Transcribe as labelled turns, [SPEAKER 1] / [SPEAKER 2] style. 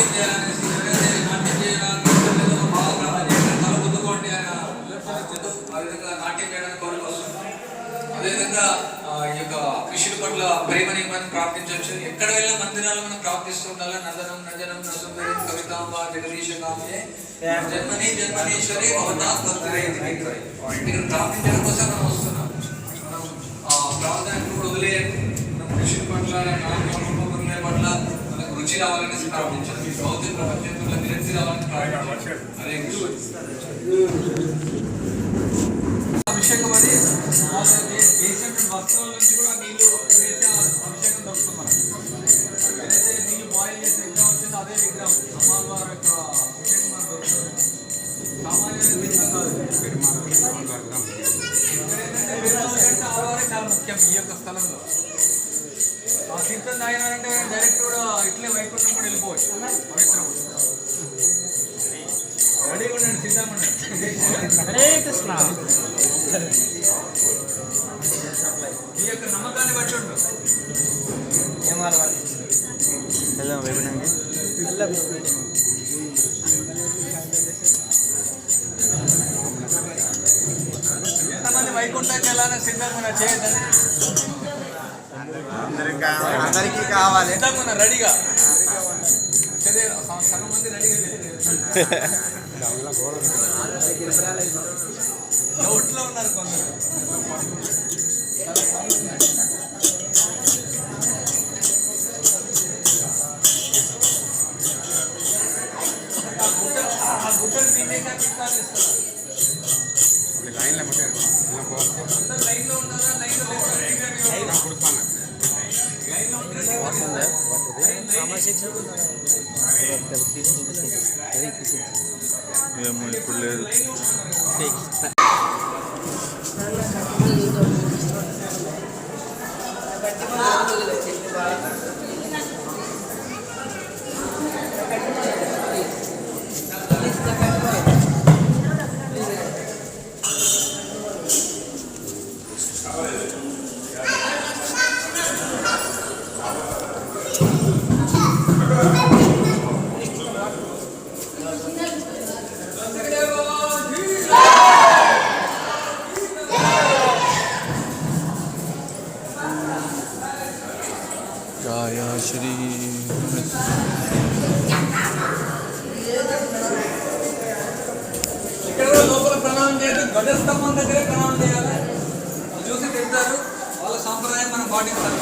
[SPEAKER 1] నాట్యం చేయాలనేసి నాట్యం చేయాలని బాగా తల గుద్దుకోండి అని ఆ విధంగా నాట్యం చేయడానికి కోరిక వస్తుంది. అదేవిధంగా ఈ యొక్క కృషుల పట్ల ప్రేమని మనం ప్రార్థించవచ్చు. ఎక్కడ వెళ్ళిన మందిరాలు మనం ప్రార్థిస్తుండాలి. నదనం నజనం నసుందరి కవితాంబ జగదీశకాంబే జన్మని జన్మనీశ్వరి భవతాం ఇక్కడ ప్రార్థించడం కోసం మనం వస్తున్నాం. మనం ప్రార్థన ఎప్పుడు వదిలేయండి. మనం కృషుల పట్ల నామల పట్ల మనకు రుచి రావాలని ప్రార్థించాలి. భౌతిక ప్రపంచంలో విరక్తి రావాలని ప్రార్థించాలి. అదే అభిషేకం అని వేసినటువంటి వస్త్రాల నుంచి కూడా నీళ్ళు వేసే అభిషేకం దొరుకుతుంది మనకు. ఏదైతే నీళ్ళు బాయిల్ చేసి విగ్రహం వచ్చిందో అదే విగ్రహం అమ్మవారి యొక్క అభిషేకం మనకు దొరుకుతుంది. సామాన్యమైన విగ్రహం కాదు. ఏంటంటే ఆడవారే చాలా ముఖ్యం ఈ యొక్క స్థలంలో. ఆ తీర్థం తాగినారంటే డైరెక్ట్ కూడా ఇట్లే వైకుంఠం కూడా వెళ్ళిపోవచ్చు. పవిత్రం రెడీగా ఉండండి, సిద్ధంగా ఉండండి. హరే కృష్ణ. ఈ యొక్క నమ్మకాన్ని బట్టి ఉండు. ఎంతమంది వైకుంఠానికి వెళ్ళాలని సిద్ధంగా చేయొద్దని
[SPEAKER 2] అందరికీ కావాలి.
[SPEAKER 1] సిద్ధంగా రెడీగా సగం మంది రెడీగా డౌట్లో ఉన్నారు కొందరు. గుట్టలు తినేగా చిత్తాలు ఇస్తున్నారు. అందరూ లైన్లో ఉన్నారా? లైన్లో
[SPEAKER 3] ఇప్పుడు లేదు. జయ శ్రీ
[SPEAKER 1] ఇక్కడ కూడా లోపల ప్రణామం చేయాలి. ధ్వజస్తంభం దగ్గరే ప్రణామం చేయాలి. చూసి తింటారు. వాళ్ళ సాంప్రదాయం మనం పాటించాలి.